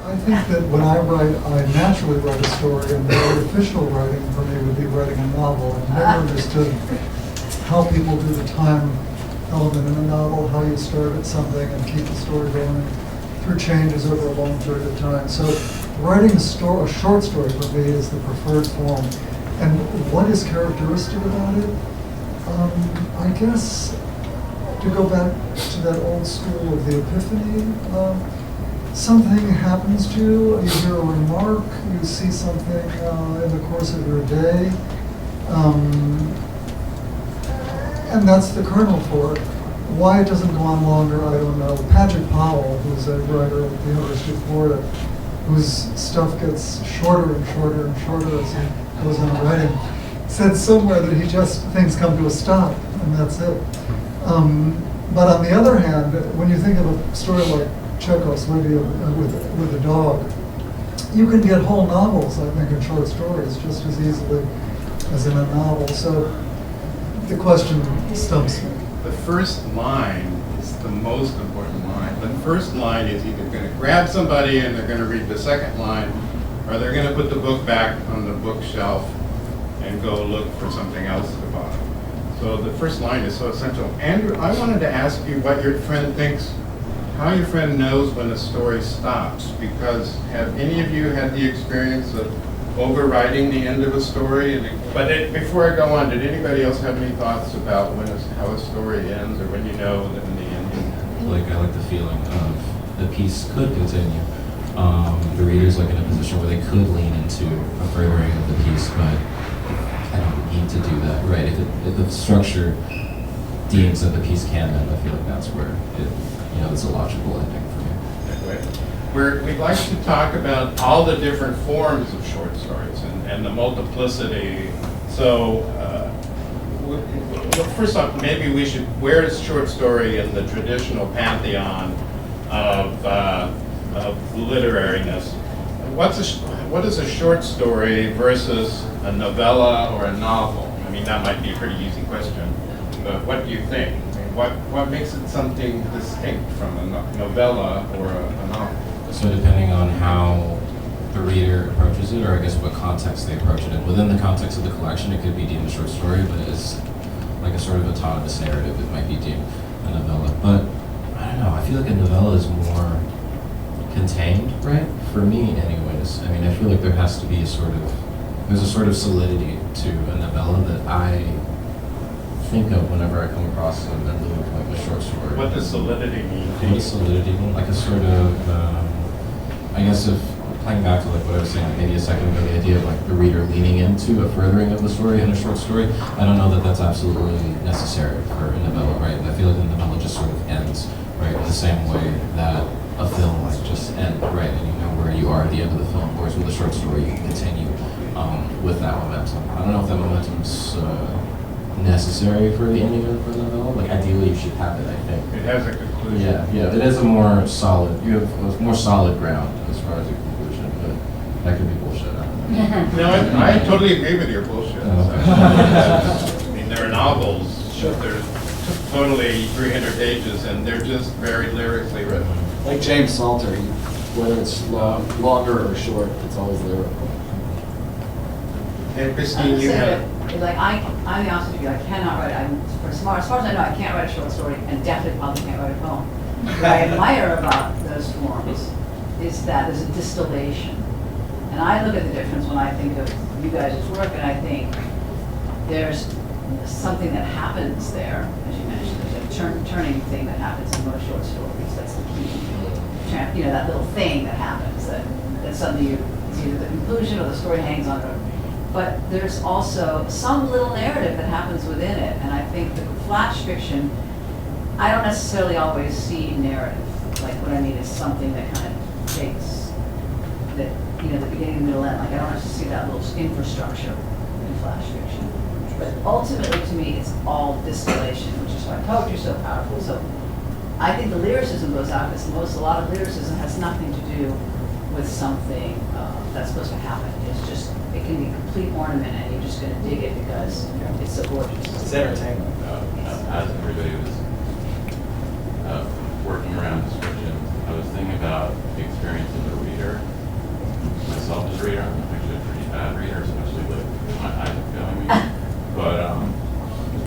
I think that when I write, I naturally write a story, and the artificial writing for me would be writing a novel. I've never understood how people do the time element in a novel, how you start at something and keep the story going through changes over a long period of time. So writing a short story for me is the preferred form. And what is characteristic about it? I guess, to go back to that old school of the epiphany, something happens to you, you hear a remark, you see something in the course of your day, and that's the kernel for it. Why it doesn't go on longer, I don't know. Patrick Powell, who's a writer at the University of Florida, whose stuff gets shorter and shorter and shorter as he goes on writing, said somewhere that things come to a stop, and that's it. But on the other hand, when you think of a story like Chekhov's Lydia with a dog, you can get whole novels, I think, in short stories just as easily as in a novel. So the question stumps me. The first line is the most important line. The first line is either going to grab somebody and they're going to read the second line, or they're going to put the book back on the bookshelf and go look for something else at the bottom. So the first line is so essential. Andrew, I wanted to ask you what your friend thinks, how your friend knows when a story stops, because have any of you had the experience of overwriting the end of a story? Before I go on, did anybody else have any thoughts about how a story ends, or when you know that in the ending? I like the feeling of the piece could continue. The reader's like in a position where they could lean into a furthering of the piece, but I don't need to do that, right? If the structure deems that the piece can end, I feel like that's where it's a logical ending for me. We'd like to talk about all the different forms of short stories and the multiplicity. So, first off, maybe where is short story in the traditional pantheon of literariness? What is a short story versus a novella or a novel? I mean, that might be a pretty easy question, but what do you think? I mean, what makes it something distinct from a novella or a novel? So depending on how the reader approaches it, or I guess what context they approach it in. Within the context of the collection, it could be deemed a short story, but as like a sort of autonomous narrative, it might be deemed a novella. But I don't know, I feel like a novella is more contained, right? For me, anyways. I mean, I feel like there's a sort of solidity to a novella that I think of whenever I come across them in lieu of like a short story. What does solidity mean? What does solidity mean? Like a sort of, I guess if playing back to like what I was saying maybe a second ago, the idea of like the reader leaning into a furthering of the story in a short story, I don't know that that's absolutely necessary for a novella, right? I feel like the novella just sort of ends, right, in the same way that a film might just end, right, and you know where you are at the end of the film, whereas with a short story you can continue with that momentum. I don't know if that momentum's necessary for the ending of the novella. Like ideally you should have it, I think. It has a conclusion. Yeah, it is a more solid, you have a more solid ground as far as a conclusion, but that could be bullshit. I don't know. No, I totally agree with your bullshit. Oh. I mean, there are novels that are totally 300 pages and they're just very lyrically written. Like James Salter, whether it's longer or short, it's always lyrical. And Christine, you have... Like I'll be honest with you, I cannot write. As far as I know, I can't write a short story, and definitely probably can't write a poem. What I admire about those forms is that there's a distillation, and I look at the difference when I think of you guys' work, and I think there's something that happens there, as you mentioned. There's a turning thing that happens in most short stories. That's the key. That little thing that happens that suddenly it's either the conclusion or the story hangs on it. But there's also some little narrative that happens within it, and I think the flash fiction, I don't necessarily always see narrative. Like what I mean is something that kind of takes the beginning, the middle, end. Like I don't necessarily see that little infrastructure in flash fiction. But ultimately, to me, it's all distillation, which is why poetry is so powerful. So I think the lyricism goes out because a lot of lyricism has nothing to do with something that's supposed to happen. It can be complete ornament, and you're just going to dig it because it's so gorgeous. It's entertainment. As everybody was working around description, I was thing about the experience of the reader. Myself as a reader, I'm actually a pretty bad reader, especially with my eyes going. But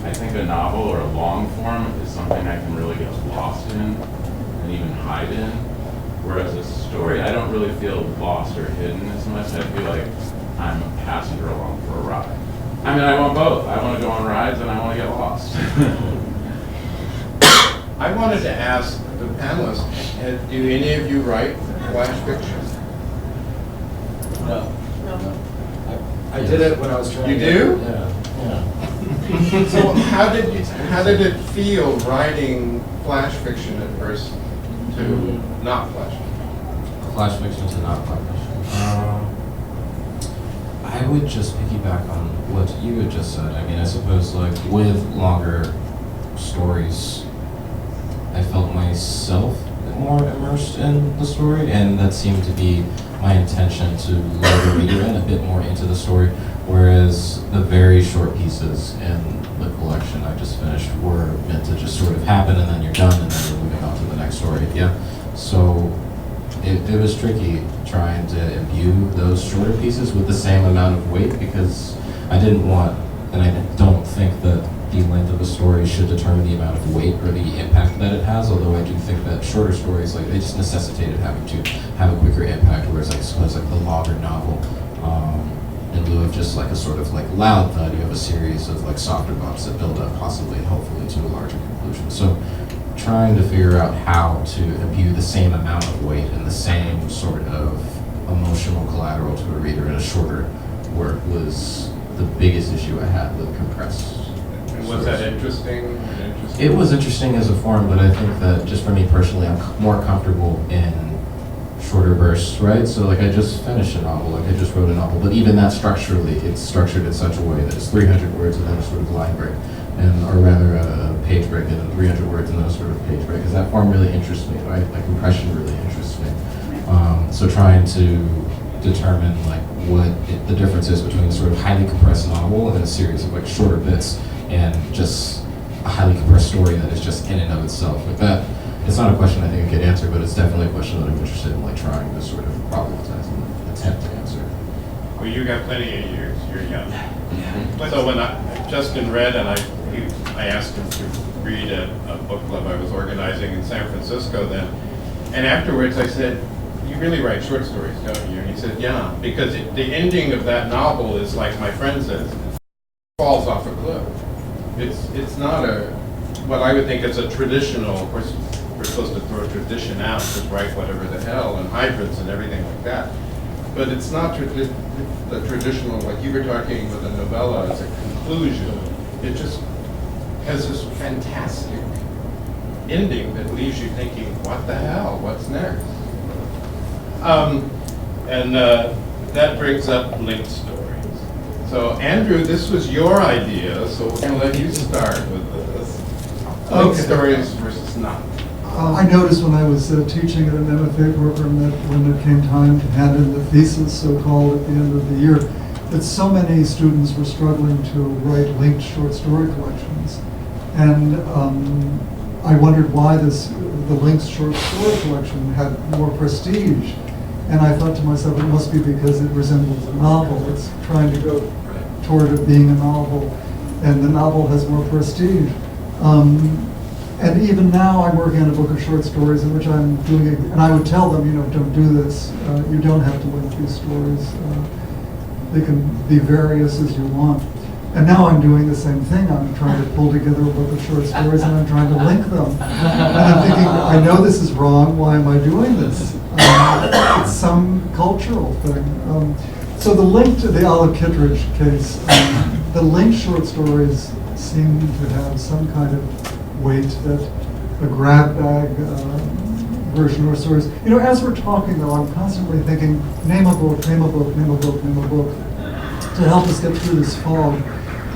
I think a novel or a long form is something I can really get lost in and even hide in. Whereas a story, I don't really feel lost or hidden as much. I feel like I'm a passenger along for a ride. I mean, I want both. I want to go on rides and I want to get lost. I wanted to ask the panelists, do any of you write flash fiction? No. I did it when I was trying. You do? Yeah. So how did it feel writing flash fiction at first to not flash fiction? Flash fiction to not flash fiction. I would just piggyback on what you had just said. I mean, I suppose like with longer stories, I felt myself more immersed in the story, and that seemed to be my intention to lure the reader in a bit more into the story, whereas the very short pieces in the collection I just finished were meant to just sort of happen and then you're done and then you're moving on to the next story. Yeah. So it was tricky trying to imbue those shorter pieces with the same amount of weight, because I didn't want, and I don't think that the length of a story should determine the amount of weight or the impact that it has, although I do think that shorter stories, like, they just necessitated having to have a quicker impact, whereas I suppose like the longer novel, in lieu of just like a sort of like loud thud, you have a series of like softer bumps that build up, possibly, hopefully, to a larger conclusion. So trying to figure out how to imbue the same amount of weight and the same sort of emotional collateral to a reader in a shorter work was the biggest issue I had with compressed. And was that interesting? It was interesting as a form, but I think that just for me personally, I'm more comfortable in shorter bursts, right? So like I just finished a novel, like I just wrote a novel, but even that structurally, it's structured in such a way that it's 300 words and then a sort of line break, or rather a page break and then 300 words and then a sort of page break, because that form really interests me, right? Like compression really interests me. So trying to determine like what the difference is between a sort of highly compressed novel and a series of like shorter bits and just a highly compressed story that is just in and of itself. Like that, it's not a question I think I could answer, but it's definitely a question that I'm interested in like trying to sort of problematize and attempt to answer. Well, you got plenty of years. You're young. So when Justin read, and I asked him to read a book club I was organizing in San Francisco then, and afterwards I said, "You really write short stories, don't you?" And he said, "Yeah, because the ending of that novel is like my friend says, it falls off a cliff. It's not what I would think is a traditional. Of course, we're supposed to throw tradition out, just write whatever the hell and hybrids and everything like that. But it's not the traditional, like you were talking with a novella as a conclusion. It just has this fantastic ending that leaves you thinking, what the hell? What's next?" And that brings up linked stories. So Andrew, this was your idea, so we're going to let you start with this. Linked stories versus not. I noticed when I was teaching at an MFA program that when it came time to hand in the thesis, so-called, at the end of the year, that so many students were struggling to write linked short story collections. And I wondered why the linked short story collection had more prestige. And I thought to myself, it must be because it resembles a novel. It's trying to go toward it being a novel, and the novel has more prestige. And even now, I'm working on a book of short stories in which I'm doing it, and I would tell them, don't do this. You don't have to link these stories. They can be various as you want. And now I'm doing the same thing. I'm trying to pull together a book of short stories, and I'm trying to link them. And I'm thinking, I know this is wrong. Why am I doing this? It's some cultural thing. So the link to the Olive Kittredge case, the linked short stories seem to have some kind of weight that a grab bag version or stories. As we're talking though, I'm constantly thinking, name a book, name a book, name a book, name a book, to help us get through this fog.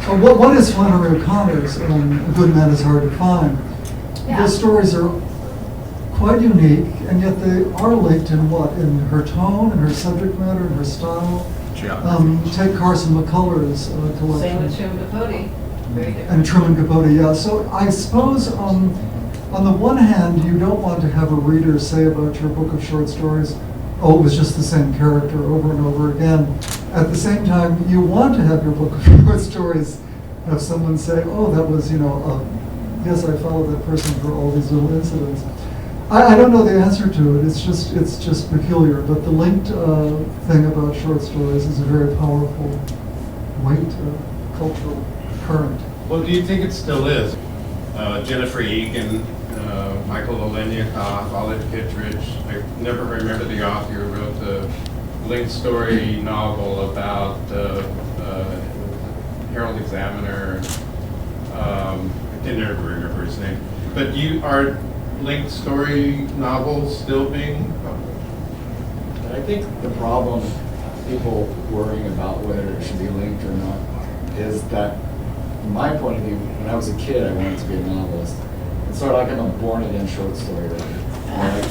What is Flannery O'Connor's A Good Man is Hard to Find? Yeah. Those stories are quite unique, and yet they are linked in what? In her tone, in her subject matter, in her style. Take Carson McCullers collection. Same with Truman Capote. Very different. And Truman Capote, yeah. So I suppose on the one hand, you don't want to have a reader say about your book of short stories, oh, it was just the same character over and over again. At the same time, you want to have your book of short stories have someone say, oh, that was, yes, I followed that person for all these little incidents. I don't know the answer to it. It's just peculiar. But the linked thing about short stories is a very powerful weight cultural current. Well, do you think it still is? Jennifer Egan, Michael Carroll, Olive Kittredge. I never remember the author who wrote the linked story novel about Herald Examiner. I can never remember his name. But are linked story novels still being published? I think the problem, people worrying about whether it should be linked or not, is that, from my point of view, when I was a kid, I wanted to be a novelist. It's sort of like I'm a born-again short story writer.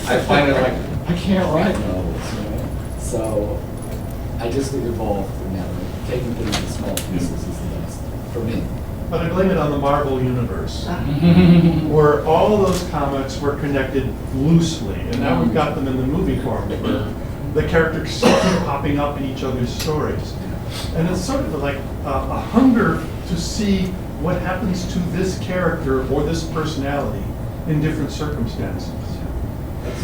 I find it like, I can't write novels, So I just evolved in that way. Taking things in small pieces is the best, for me. But I blame it on the Marvel Universe, where all of those comics were connected loosely, and now we've got them in the movie form, where the characters keep popping up in each other's stories. And it's sort of like a hunger to see what happens to this character or this personality in different circumstances.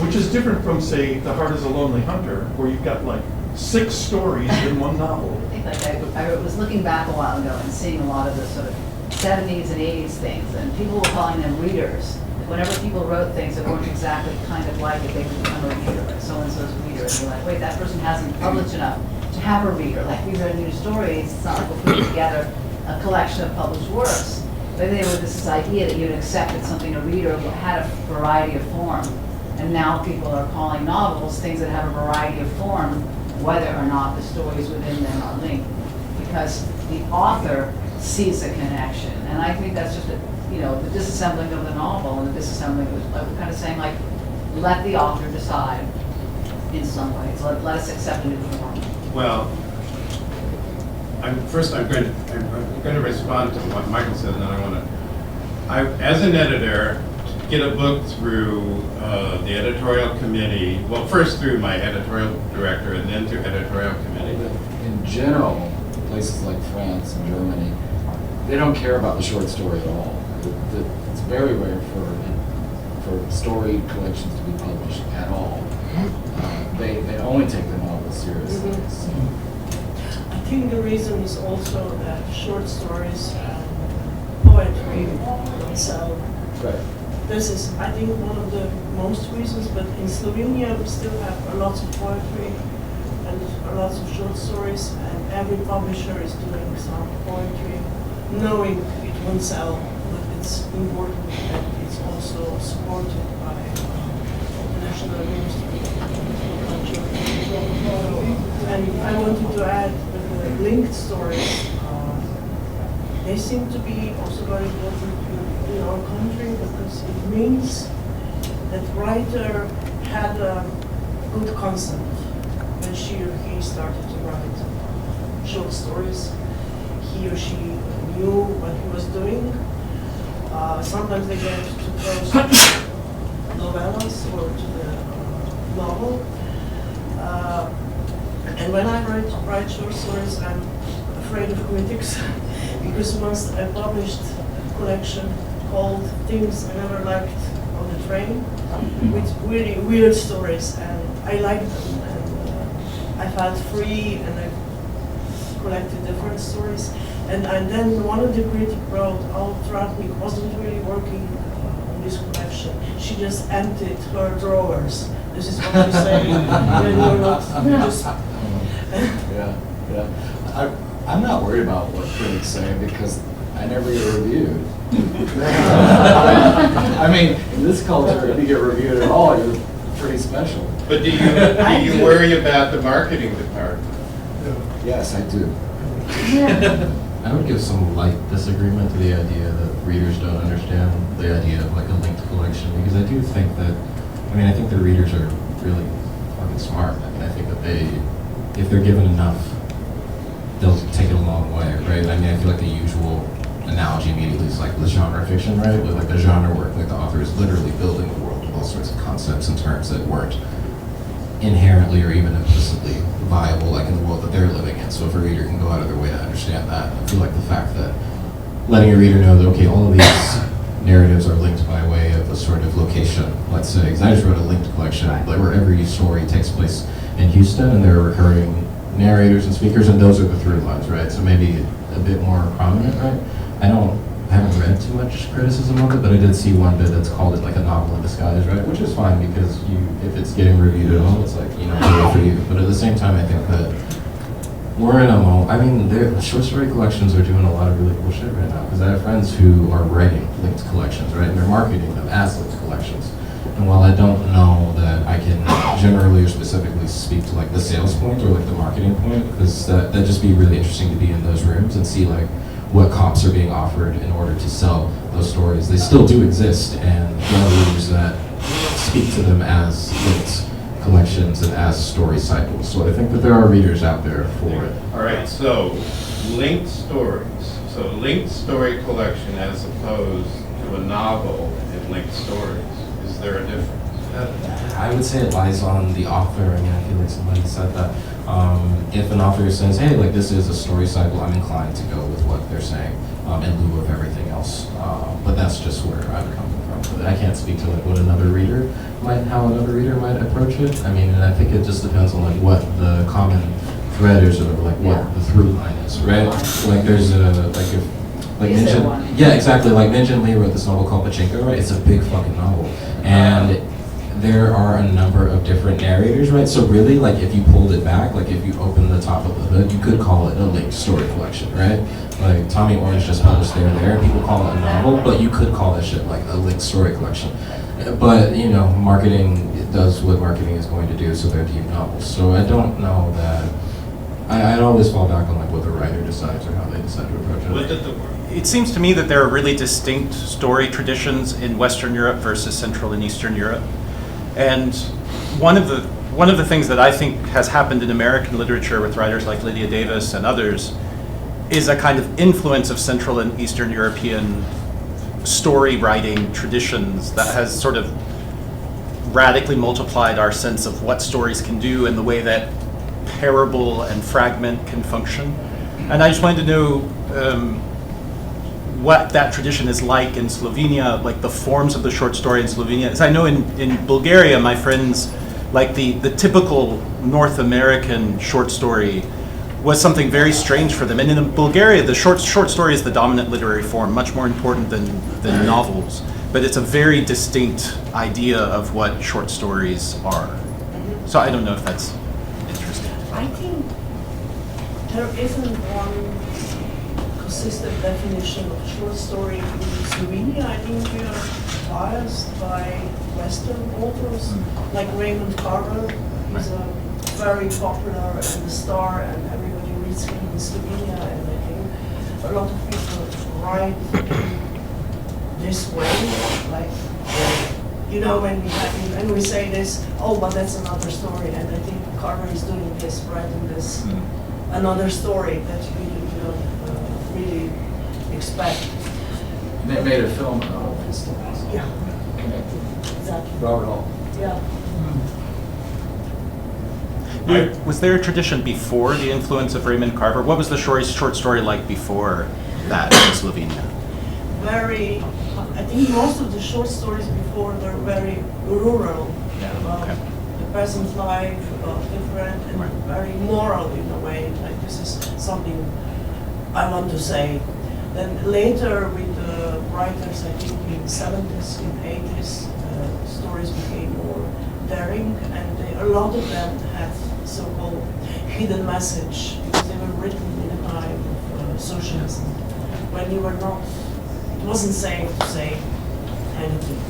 Which is different from, say, The Heart is a Lonely Hunter, where you've got like 6 stories in one novel. I think I was looking back a while ago and seeing a lot of the sort of 70s and 80s things, and people were calling them readers. Whenever people wrote things that weren't exactly kind of like it, they would become a reader, like so-and-so's reader, and you're like, wait, that person hasn't published enough to have a reader. Like, we read new stories, it's not like we're putting together a collection of published works. But they were this idea that you'd accepted something a reader had a variety of form. And now people are calling novels things that have a variety of form, whether or not the stories within them are linked. Because the author sees a connection. And I think that's just the disassembling of the novel and the disassembling of like, we're kind of saying like, let the author decide in some ways. Let us accept a new form. Well, I'm going to respond to what Michael said, and then as an editor, to get a book through the editorial committee, well, first through my editorial director and then through editorial committee. In general, places like France and Germany, they don't care about the short story at all. It's very rare for story collections to be published at all. They only take the novel seriously. So. I think the reason is also that short stories and poetry don't sell. Right. This is, I think, one of the most reasons, but in Slovenia we still have a lot of poetry and a lot of short stories, and every publisher is doing some poetry, knowing it won't sell, but it's important that it's also supported by the National Ministry of Culture. And I wanted to add that the linked stories, they seem to be also very important in our country, because it means that writer had a good concept when she or he started to write short stories. He or she knew what he was doing. Sometimes they get too close to novellas or to the novel. And when I write short stories, I'm afraid of critics because once I published a collection called Things I Never Liked on the Train with really weird stories, and I liked them, and I felt free, and I collected different stories. And then one of the critics wrote, oh, Tratnik wasn't really working on this collection. She just emptied her drawers. This is what you say when you're not just... Yeah. I'm not worried about what critics say because I never get reviewed. I mean, in this culture, if you get reviewed at all, you're pretty special. But do you worry about the marketing department? Yes, I do. I would give some light disagreement to the idea that readers don't understand the idea of like a linked collection, because I do think that, I think the readers are really fucking smart. I think that if they're given enough, they'll take it a long way, right? I feel like the usual analogy immediately is like the genre fiction, right? With like the genre work, like the author is literally building a world with all sorts of concepts and terms that weren't inherently or even implicitly viable, like in the world that they're living in. So if a reader can go out of their way to understand that, I feel like the fact that letting a reader know that, okay, all of these narratives are linked by way of a sort of location, let's say, because I just wrote a linked collection, like where every story takes place in Houston, and there are recurring narrators and speakers, and those are the through lines, right? So maybe a bit more prominent, right? I haven't read too much criticism of it, but I did see one bit that's called it like a novel in disguise, right? Which is fine because if it's getting reviewed at all, it's like, you know, good for you. But at the same time, I think that we're in a moment. I mean, short story collections are doing a lot of really cool shit right now, because I have friends who are writing linked collections, right? And they're marketing them as linked collections. And while I don't know that I can generally or specifically speak to like the sales point or like the marketing point, because that'd just be really interesting to be in those rooms and see like what comps are being offered in order to sell those stories. They still do exist, and there are readers that speak to them as linked collections and as story cycles. So I think that there are readers out there for it. All right, so linked stories. So linked story collection as opposed to a novel in linked stories. Is there a difference? I would say it lies on the author. I mean, I feel like somebody said that. If an author says, hey, like this is a story cycle, I'm inclined to go with what they're saying in lieu of everything else. But that's just where I'm coming from. But I can't speak to like what another reader how another reader might approach it. I mean, and I think it just depends on like what the common thread is, or like what the through line is, right? Like there's Is there one? Yeah, exactly. Like Minjin Lee wrote this novel called Pachinko, right? It's a big fucking novel, and there are a number of different narrators, right? So really, like if you pulled it back, like if you opened the top of the hood, you could call it a linked story collection, right? Like Tommy Orange just published There, and people call it a novel, but you could call that shit like a linked story collection. But, you know, marketing does what marketing is going to do, so they're deemed novels. So I don't know that, I'd always fall back on like what the writer decides or how they decide to approach it. It seems to me that there are really distinct story traditions in Western Europe versus Central and Eastern Europe. And one of the things that I think has happened in American literature with writers like Lydia Davis and others is a kind of influence of Central and Eastern European story writing traditions that has sort of radically multiplied our sense of what stories can do and the way that parable and fragment can function. And I just wanted to know what that tradition is like in Slovenia, like the forms of the short story in Slovenia. As I know in Bulgaria, my friends, like the typical North American short story was something very strange for them. And in Bulgaria, the short story is the dominant literary form, much more important than novels. But it's a very distinct idea of what short stories are. So I don't know if that's interesting. I think there isn't one consistent definition of short story in Slovenia. I think we are biased by Western authors, like Raymond Carver. He's a very popular and a star, and everybody reads him in Slovenia. And I think a lot of people write this way, like you know, when we say this, oh, but that's another story. And I think Carver is doing this, writing this another story that you don't really expect. And they made a film out of his stories. Yeah, exactly. Robert Hall. Yeah. Was there a tradition before the influence of Raymond Carver? What was the short story like before that in Slovenia? I think most of the short stories before were very rural, about the peasant's life, about different, and very moral in a way, like this is something I want to say. Then later with the writers, I think in the 70s, in the 80s, stories became more daring, and a lot of them had so-called hidden message, because they were written in a time of socialism, when you were not, it wasn't safe to say anything.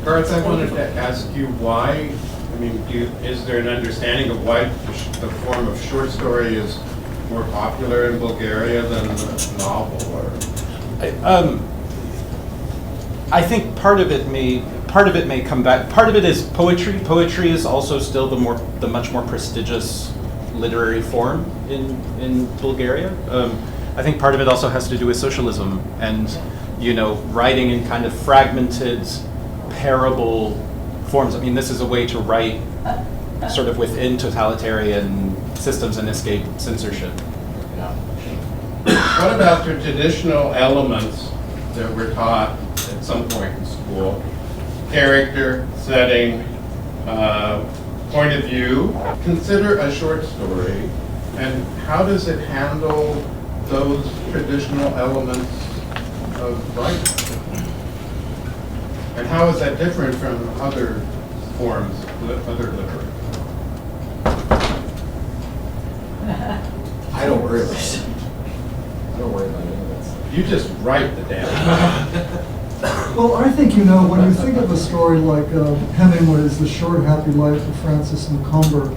Garth, I wanted to ask you why, I mean, is there an understanding of why the form of short story is more popular in Bulgaria than the novel? Or? I think part of it may come back. Part of it is poetry. Poetry is also still the much more prestigious literary form in Bulgaria. I think part of it also has to do with socialism and, you know, writing in kind of fragmented, parable forms. I mean, this is a way to write sort of within totalitarian systems and escape censorship. Yeah. What about the traditional elements that were taught at some point in school? Character, setting, point of view. Consider a short story, and how does it handle those traditional elements of writing? And how is that different from other forms, other literature? I don't worry about it. I don't worry about any of that stuff. You just write the damn Well, I think, you know, when you think of a story like Hemingway's The Short Happy Life of Francis Macomber,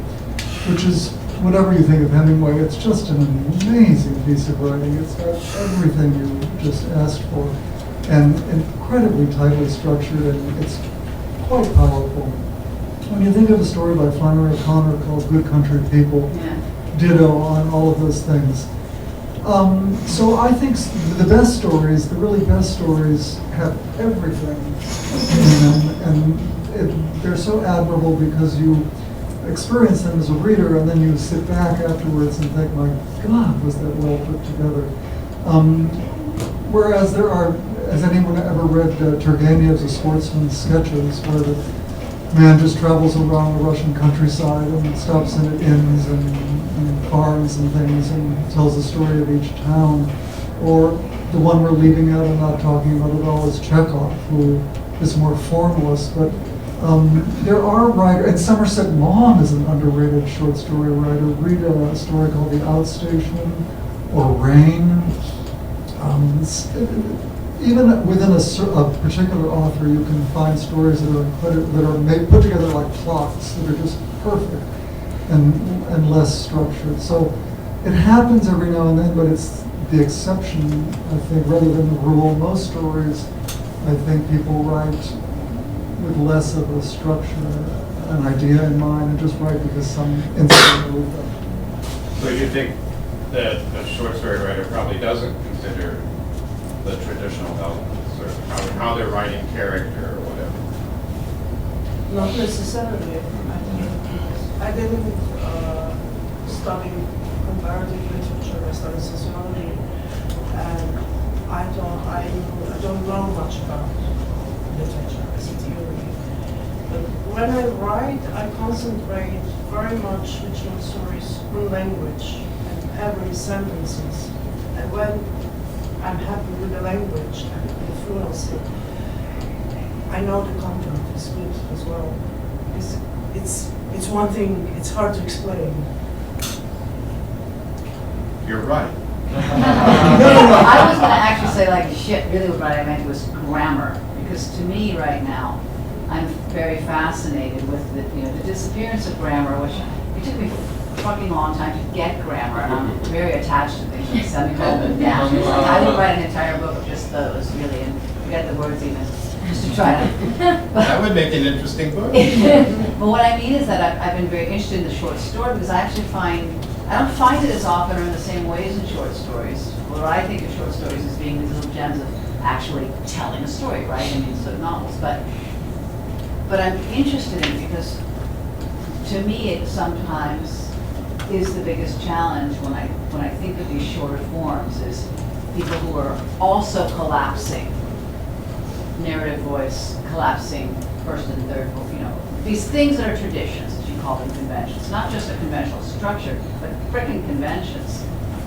which is, whatever you think of Hemingway, it's just an amazing piece of writing. It's got everything you just asked for, and incredibly tightly structured, and it's quite powerful. When you think of a story by Flannery O'Connor called Good Country People, Yeah. ditto on all of those things. So I think the best stories, the really best stories, have everything in them, and they're so admirable because you experience them as a reader, and then you sit back afterwards and think, my God, was that well put together. Whereas there are, has anyone ever read Turgenev's A Sportsman's Sketches, where the man just travels around the Russian countryside and stops in at inns and farms and things and tells the story of each town? Or the one we're leaving out and not talking about at all is Chekhov, who is more formless, but there are writers, and Somerset Maugham is an underrated short story writer. Read a story called The Outstation or Rain. Even within a particular author, you can find stories that are put together like plots that are just perfect and less structured. So it happens every now and then, but it's the exception, I think, rather than the rule. Most stories, I think, people write with less of a structure, an idea in mind, and just write because some incident moved them. So you think that a short story writer probably doesn't consider the traditional elements, or how they're writing character or whatever? Not necessarily. I didn't study comparative literature. I studied sociology, and I don't know much about literature as a theory. But when I write, I concentrate very much with short stories on language and every sentences. And when I'm happy with the language and the fluency, I know the content is good as well. It's one thing, it's hard to explain. You're right. No, I was going to actually say, like, shit, really what I meant was grammar. Because to me right now, I'm very fascinated with the disappearance of grammar, which it took me a fucking long time to get grammar, and I'm very attached to things like semicolon dashes. Like, I would write an entire book of just those, really, and forget the words even, just to try to. That would make an interesting book. But what I mean is that I've been very interested in the short story because I actually I don't find it as often or in the same ways in short stories. What I think of short stories as being these little gems of actually telling a story, right? I mean, sort of novels. But I'm interested in it because to me it sometimes is the biggest challenge when I think of these shorter forms is people who are also collapsing narrative voice, collapsing first and third, these things that are traditions, as you call them, conventions, not just a conventional structure, but frickin' conventions,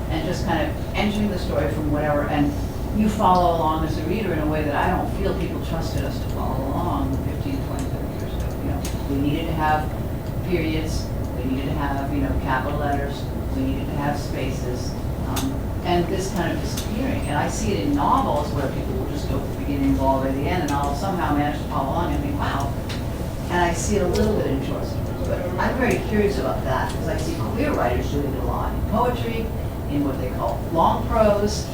and just kind of entering the story from whatever, and you follow along as a reader in a way that I don't feel people trusted us to follow along 15, 20, 30 years ago. We needed to have periods, we needed to have, capital letters, we needed to have spaces, and this kind of disappearing. And I see it in novels where people will just go from the beginning all the way to the end, and I'll somehow manage to follow along and think, wow. And I see it a little bit in short stories, but I'm very curious about that because I see queer writers doing it a lot in poetry, in what they call long prose,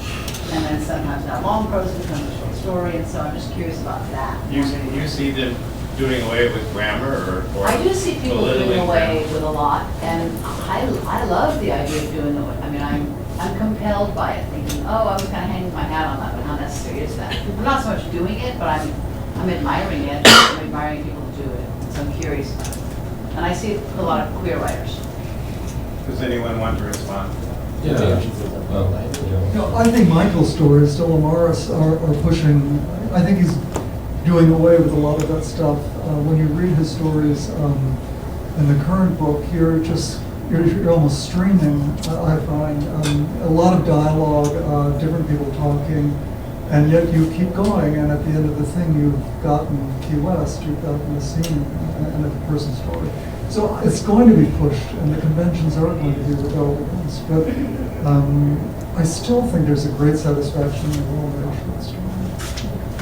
and then sometimes that long prose becomes a short story, and so I'm just curious about that. You see them doing away with grammar or I do see people doing belittling away grammar? with a lot, and I love the idea of doing it. I mean, I'm compelled by it, thinking, oh, I was kind of hanging my hat on that, but how necessary is that? I'm not so much doing it, but I'm admiring it. I'm admiring people who do it, so I'm curious about it. And I see it with a lot of queer writers. Does anyone want to respond? Yeah. I think Michael's stories, Stella Morris, are pushing, I think he's doing away with a lot of that stuff. When you read his stories in the current book, you're almost streaming, I find. A lot of dialogue, different people talking, and yet you keep going, and at the end of the thing, you've gotten Key West, you've gotten the scene and a person's story. So it's going to be pushed, and the conventions are going to be rebelled against, but I still think there's a great satisfaction in a well-made short story.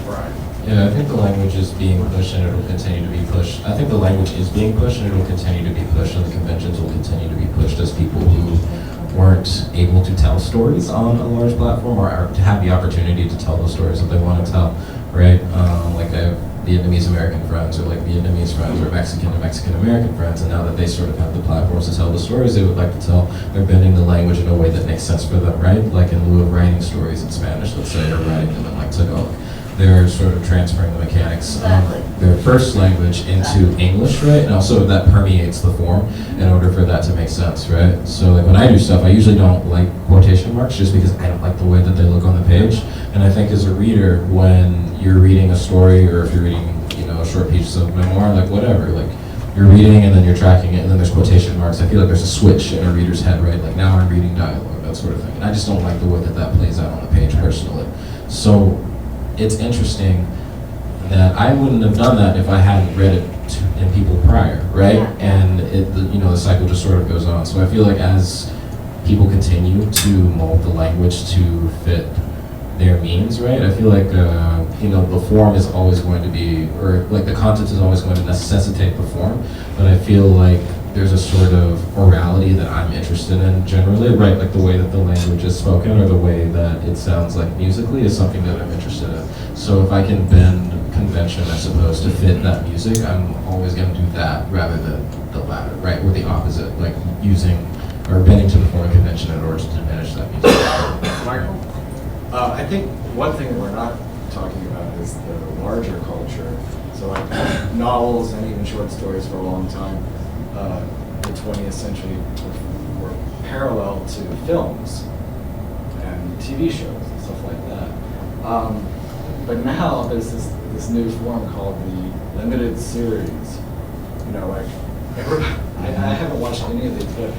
Right. Yeah, I think the language is being pushed and it will continue to be pushed. I think the language is being pushed and it will continue to be pushed, and the conventions will continue to be pushed as people who weren't able to tell stories on a large platform or to have the opportunity to tell the stories that they want to tell, right? Like I have Vietnamese American friends or like Vietnamese friends or Mexican and Mexican American friends, and now that they sort of have the platforms to tell the stories they would like to tell, they're bending the language in a way that makes sense for them, right? Like in lieu of writing stories in Spanish, let's say, or writing them in like Tagalog. They're sort of transferring the mechanics of their first language into English, right? And also that permeates the form in order for that to make sense, right? So like when I do stuff, I usually don't like quotation marks just because I don't like the way that they look on the page. And I think as a reader, when you're reading a story or if you're reading, you know, a short piece of memoir, like whatever, like you're reading and then you're tracking it and then there's quotation marks, I feel like there's a switch in a reader's head, right? Like now I'm reading dialogue, that sort of thing. And I just don't like the way that that plays out on the page personally. So it's interesting that I wouldn't have done that if I hadn't read it in people prior, right? Yeah. And the cycle just sort of goes on. So I feel like as people continue to mold the language to fit their means, right? I feel like the form is always going to be, or like the content is always going to necessitate the form. But I feel like there's a sort of orality that I'm interested in generally, right? Like the way that the language is spoken or the way that it sounds like musically is something that I'm interested in. So if I can bend convention, I suppose, to fit that music, I'm always going to do that rather than the latter, right? Or the opposite, like using or bending to the form of convention in order to diminish that music. Michael? I think one thing that we're not talking about is the larger culture. So like novels and even short stories for a long time, the 20th century were parallel to films and TV shows and stuff like that. But now there's this new form called the limited series. You know, like I haven't watched any of these, but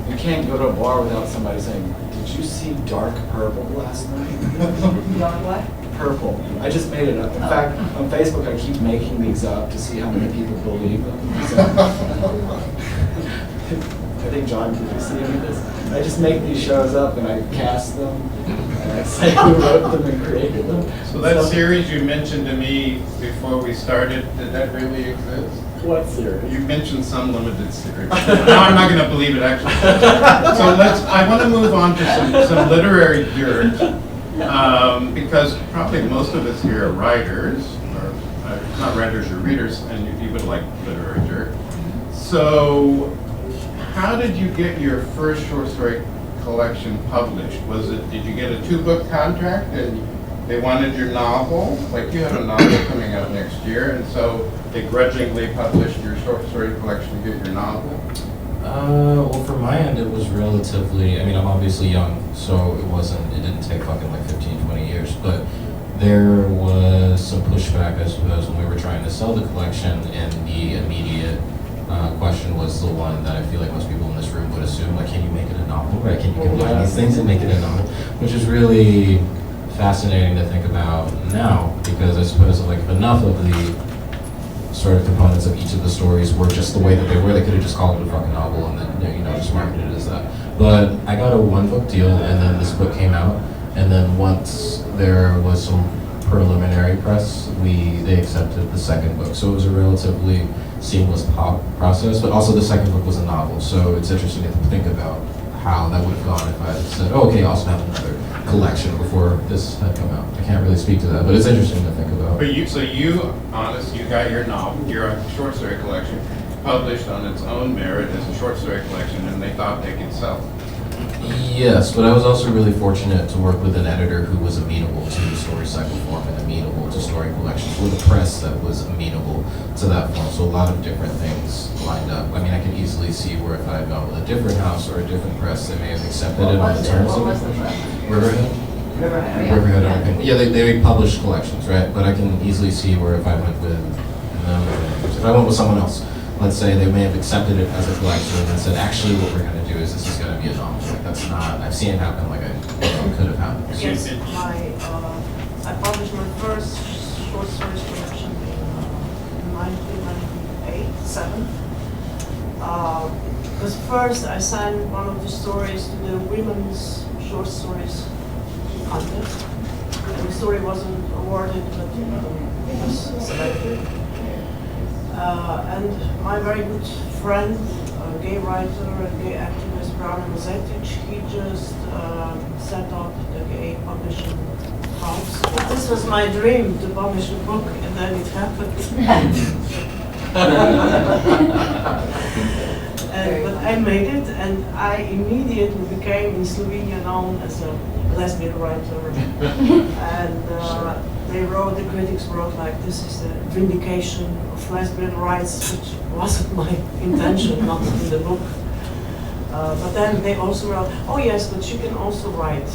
you can't go to a bar without somebody saying, "Did you see Dark Purple last night?" Dark what? Purple. I just made it up. In fact, on Facebook, I keep making these up to see how many people believe them. So, I think John, did you see any of this? I just make these shows up and I cast them, and I say who wrote them and created them. So that series you mentioned to me before we started, did that really exist? What series? You mentioned some limited series. Now I'm not going to believe it actually. So I want to move on to some literary dirt. Because probably most of us here are writers, or not writers or readers, and you would like literary dirt. So, how did you get your first short story collection published? Did you get a 2-book contract and they wanted your novel? Like you had a novel coming out next year, and so they grudgingly published your short story collection to get your novel? Well, from my end, it was relatively, I'm obviously young, so it didn't take fucking like 15, 20 years, but there was some pushback, I suppose, when we were trying to sell the collection, and the immediate question was the one that I feel like most people in this room would assume, like, can you make it a novel, right? Can you combine these things and make it a novel? Which is really fascinating to think about now, because I suppose, like, enough of the sort of components of each of the stories were just the way that they were. They could have just called it a fucking novel and then, just marketed it as that. But I got a 1-book deal, and then this book came out, and then once there was some preliminary press, they accepted the second book. So it was a relatively seamless process, but also the second book was a novel. So it's interesting to think about how that would have gone if I had said, oh, okay, I also have another collection before this had come out. I can't really speak to that, but it's interesting to think about. But you got your novel, your short story collection, published on its own merit as a short story collection, and they thought they could sell it. Yes, but I was also really fortunate to work with an editor who was amenable to the story cycle form and amenable to story collections, with a press that was amenable to that form. So a lot of different things lined up. I mean, I could easily see where if I had gone with a different house or a different press, they may have accepted it on the terms What of was it. the press? Riverhead? Riverhead, Riverhead, yeah. okay. Yeah, they publish collections, right? But I can easily see where if I went with them, if I went with someone else, let's say they may have accepted it as a collection and then said, actually, what we're going to do is this is going to be a novel. Like, that's not, I've seen it happen like could have happened. Yes, I published my first short stories collection in 1998-7. Because first I signed one of the stories to the women's short stories contest. And the story wasn't awarded, but it was selected. And my very good friend, a gay writer and gay activist, Bryan Washington, he just set up the gay publishing house. This was my dream, to publish a book, and then it happened. But I made it, and I immediately became in Slovenia known as a lesbian writer. And the critics wrote like, this is the vindication of lesbian rights, which wasn't my intention, not in the book. But then they also wrote, oh yes, but you can also write.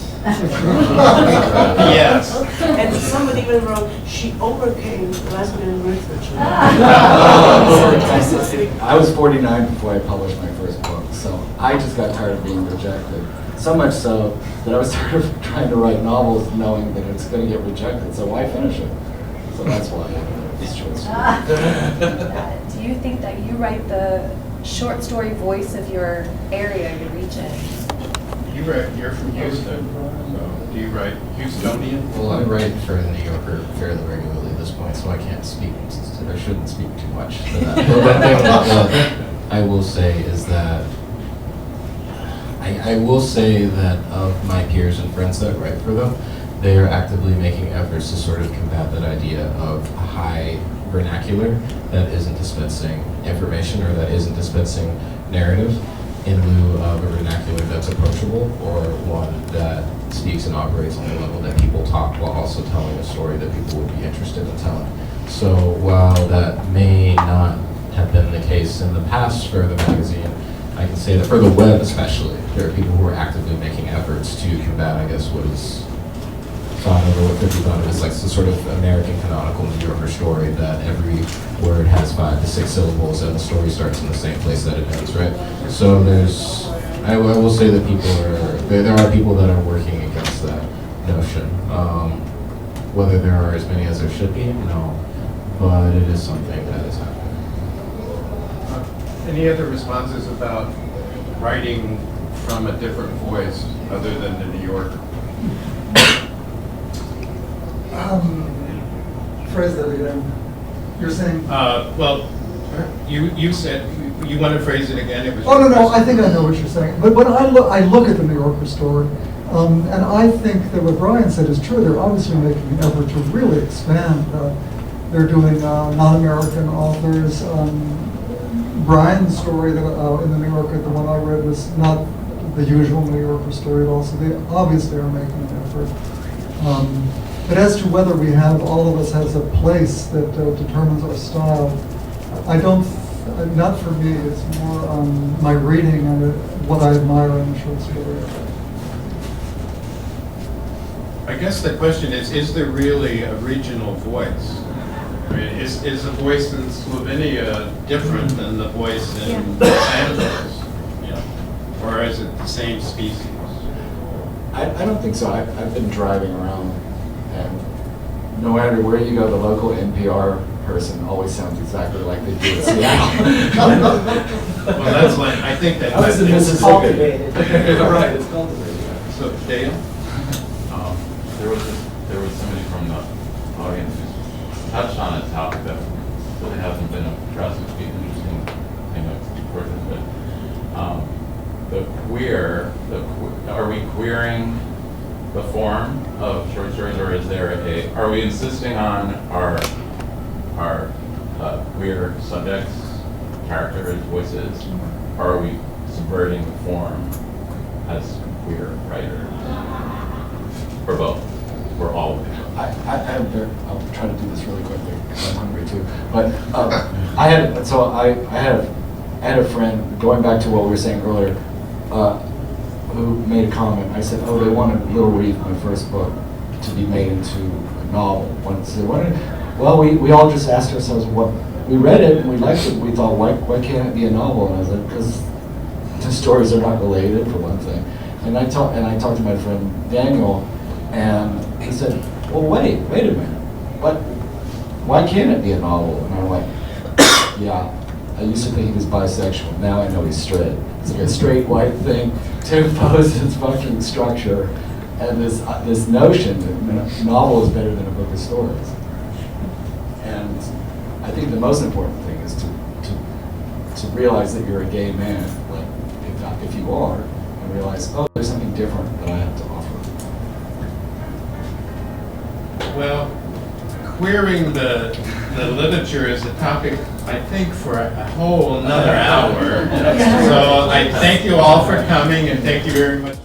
Yes. And somebody even wrote, she overcame lesbian literature. I was 49 before I published my first book, so I just got tired of being rejected. So much so that I was tired of trying to write novels knowing that it's going to get rejected, so why finish it? So that's why this choice. Do you think that you write the short story voice of your area, your region? You're from Houston, so do you write Houstonian? Well, I write for the New Yorker fairly regularly at this point, so I can't speak, or shouldn't speak too much to that. But one thing that I will say is that I will say that of my peers and friends that write for them, they are actively making efforts to sort of combat that idea of a high vernacular that isn't dispensing information or that isn't dispensing narrative in lieu of a vernacular that's approachable or one that speaks and operates on the level that people talk while also telling a story that people would be interested in telling. So while that may not have been the case in the past for the magazine, I can say that for the web especially, there are people who are actively making efforts to combat, I guess, what is thought of or what could be thought of as like some sort of American canonical New Yorker story that every word has 5 to 6 syllables and the story starts in the same place that it ends, right? So I will say that there are people that are working against that notion. Whether there are as many as there should be, no, but it is something that is happening. Any other responses about writing from a different voice other than the New Yorker? Phrase that again. You're saying? Well, you said, you want to phrase it again? It was Oh, no, I think I know what you're saying. But I look at the New Yorker story, and I think that what Bryan said is true. They're obviously making an effort to really expand. They're doing non-American authors. Bryan's story that, in the New Yorker, the one I read, was not the usual New Yorker story at all. So they obviously are making an effort. But as to whether we have, all of us has a place that determines our style, I don't, not for me, it's more my reading and what I admire in the short story. I guess the question is there really a regional voice? I mean, is the voice in Slovenia different than the voice in Los Angeles? You know, or is it the same species? I don't think so. I've been driving around, and no matter where you go, the local NPR person always sounds exactly like they do in Seattle. Well, that's like, I think that. I was in Mississippi. Cultivated. Right, it's cultivated. So, Dale? There was somebody from the audience who touched on a topic that really hasn't been addressed, which would be an interesting thing to speak further. But are we queering the form of short stories, or are we insisting on our queer subjects, characters, voices, or are we subverting the form as queer writer? Or both? Or all of it? I'll try to do this really quickly because I'm hungry too. But I had a friend, going back to what we were saying earlier, who made a comment. I said, oh, they wanted Little Reef, my first book, to be made into a novel. Well, we all just asked ourselves, what, we read it and we liked it. We thought, why can't it be a novel? And I was like, because the stories are not related, for one thing. And I talked to my friend Daniel, and he said, well, wait a minute. Why can't it be a novel? And I'm like, yeah, I used to think he was bisexual. Now I know he's straight. It's like a straight white thing to impose its fucking structure and this notion that a novel is better than a book of stories. And I think the most important thing is to realize that you're a gay man, like if you are, and realize, oh, there's something different that I have to offer. Well, queering the literature is a topic, I think, for a whole another hour. So I thank you all for coming, and thank you very much.